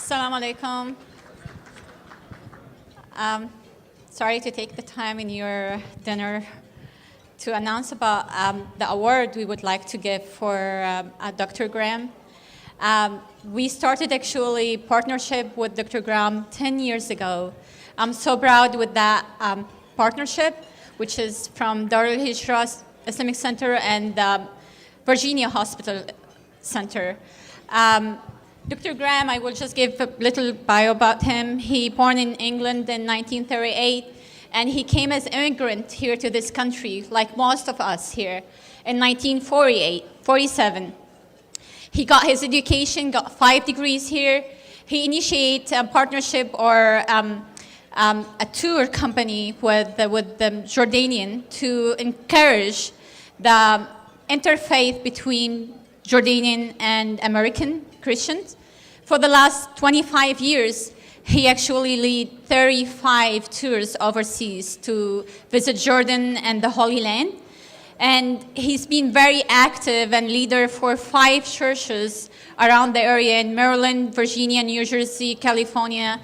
Assalamu alaikum. Sorry to take the time in your dinner to announce about the award we would like to give for Dr. Graham. We started actually partnership with Dr. Graham 10 years ago. I'm so proud with that partnership, which is from Al-Hijrah Islamic Center and Virginia Hospital Center. Dr. Graham, I will just give a little bio about him. He born in England in 1938, and he came as an immigrant here to this country, like most of us here, in 1947. He got his education, got 5 degrees here. He initiated a partnership or a tour company with the Jordanian to encourage the interfaith between Jordanian and American Christians. For the last 25 years, he actually lead 35 tours overseas to visit Jordan and the Holy Land. And he's been very active and leader for 5 churches around the area in Maryland, Virginia, New Jersey, California.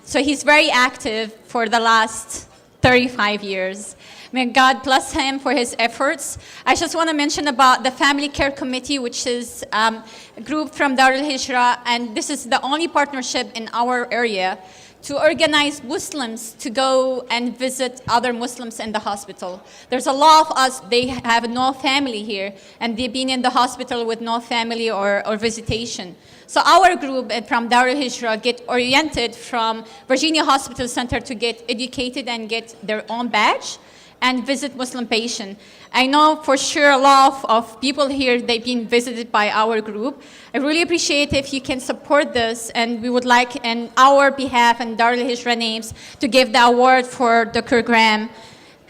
So he's very active for the last 35 years. May God bless him for his efforts. I just want to mention about the Family Care Committee, which is a group from Al-Hijrah, and this is the only partnership in our area to organize Muslims to go and visit other Muslims in the hospital. There's a lot of us, they have no family here, and they've been in the hospital with no family or visitation. So our group from Al-Hijrah get oriented from Virginia Hospital Center to get educated and get their own badge and visit Muslim patients. I know for sure a lot of people here, they've been visited by our group. I really appreciate if you can support this, and we would like, in our behalf and Al-Hijrah names, to give the award for Dr. Graham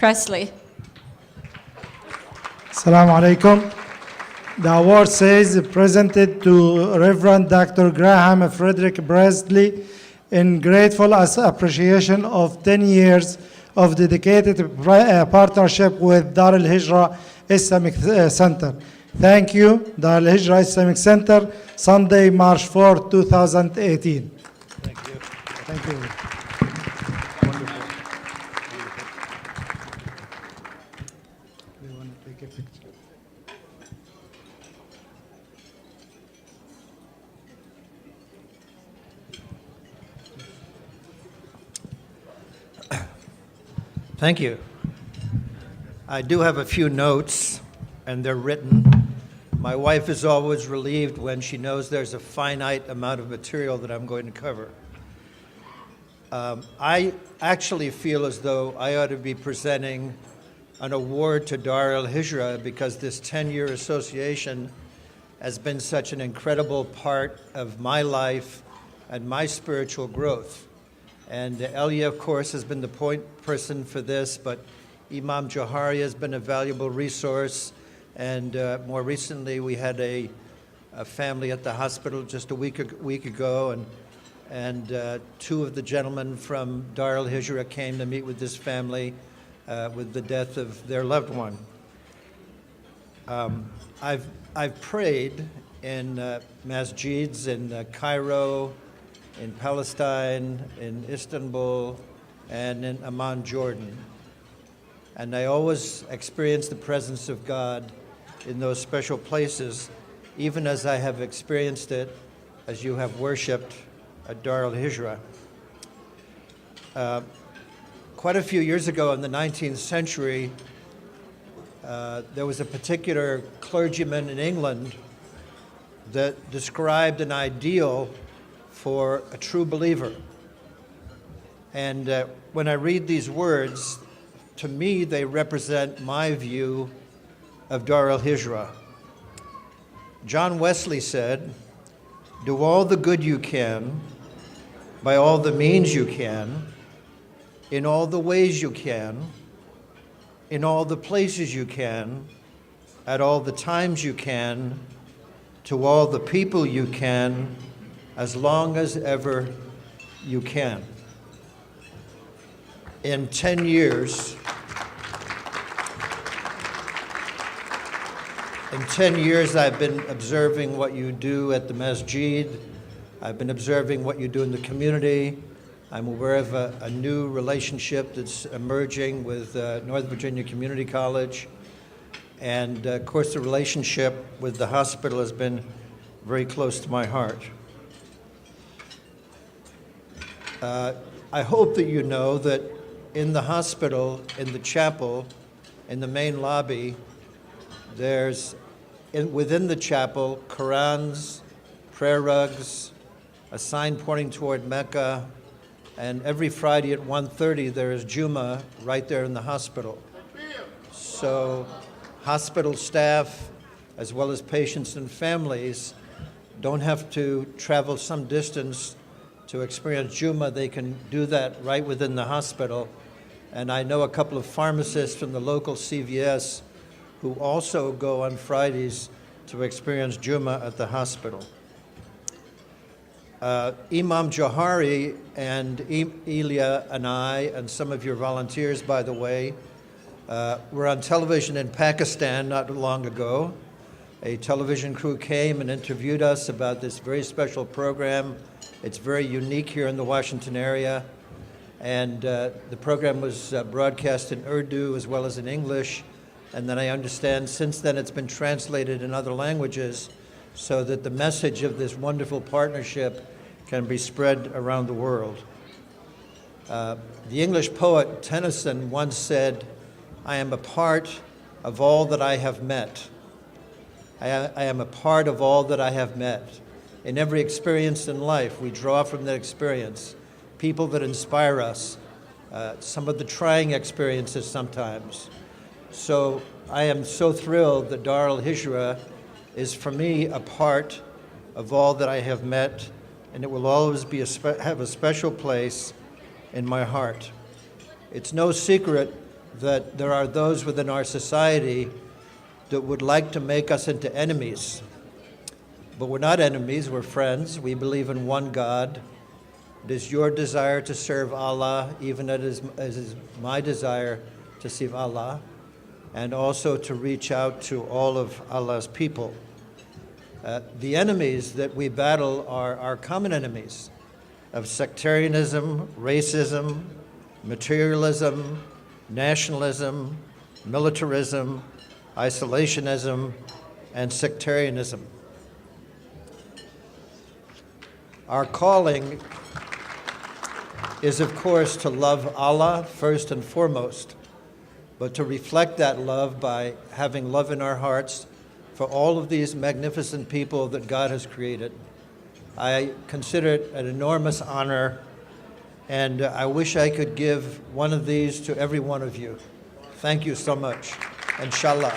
Bardsley. Assalamu alaikum. The award says presented to Reverend Dr. Graham Frederick Bardsley in grateful appreciation of 10 years of dedicated partnership with Al-Hijrah Islamic Center. Thank you, Al-Hijrah Islamic Center, Sunday, March 4, 2018. Thank you. Thank you. Wonderful. We want to take a picture. Thank you. I do have a few notes, and they're written. My wife is always relieved when she knows there's a finite amount of material that I'm going to cover. I actually feel as though I ought to be presenting an award to Dar al-Hijrah because this 10-year association has been such an incredible part of my life and my spiritual growth. And Elia, of course, has been the point person for this, but Imam Johari has been a valuable resource. And more recently, we had a family at the hospital just a week ago, and 2 of the gentlemen from Dar al-Hijrah came to meet with this family with the death of their loved one. I've prayed in masjids in Cairo, in Palestine, in Istanbul, and in Amman, Jordan. And I always experience the presence of God in those special places, even as I have experienced it as you have worshipped at Dar al-Hijrah. Quite a few years ago in the 19th century, there was a particular clergyman in England that described an ideal for a true believer. And when I read these words, to me, they represent my view of Dar al-Hijrah. John Wesley said, "Do all the good you can, by all the means you can, in all the ways you can, in all the places you can, at all the times you can, to all the people you can, as long as ever you can." In 10 years, I've been observing what you do at the masjid, I've been observing what you do in the community. I'm aware of a new relationship that's emerging with Northern Virginia Community College. And of course, the relationship with the hospital has been very close to my heart. I hope that you know that in the hospital, in the chapel, in the main lobby, there's, within the chapel, Qurans, prayer rugs, a sign pointing toward Mecca, and every Friday at 1:30 there is Jummah right there in the hospital. So hospital staff, as well as patients and families, don't have to travel some distance to experience Jummah. They can do that right within the hospital. And I know a couple of pharmacists from the local CVS who also go on Fridays to experience Jummah at the hospital. Imam Johari and Elia and I, and some of your volunteers, by the way, were on television in Pakistan not long ago. A television crew came and interviewed us about this very special program. It's very unique here in the Washington area. And the program was broadcast in Urdu as well as in English. And then I understand since then it's been translated in other languages so that the message of this wonderful partnership can be spread around the world. The English poet Tennyson once said, "I am a part of all that I have met. I am a part of all that I have met." In every experience in life, we draw from that experience people that inspire us, some of the trying experiences sometimes. So I am so thrilled that Al-Hijrah is for me a part of all that I have met, and it will always be have a special place in my heart. It's no secret that there are those within our society that would like to make us into enemies. But we're not enemies, we're friends. We believe in one God. It is your desire to serve Allah, even as is my desire to serve Allah, and also to reach out to all of Allah's people. The enemies that we battle are our common enemies of sectarianism, racism, materialism, nationalism, militarism, isolationism, and sectarianism. Our calling is, of course, to love Allah first and foremost, but to reflect that love by having love in our hearts for all of these magnificent people that God has created. I consider it an enormous honor, and I wish I could give one of these to every one of you. Thank you so much. Inshallah.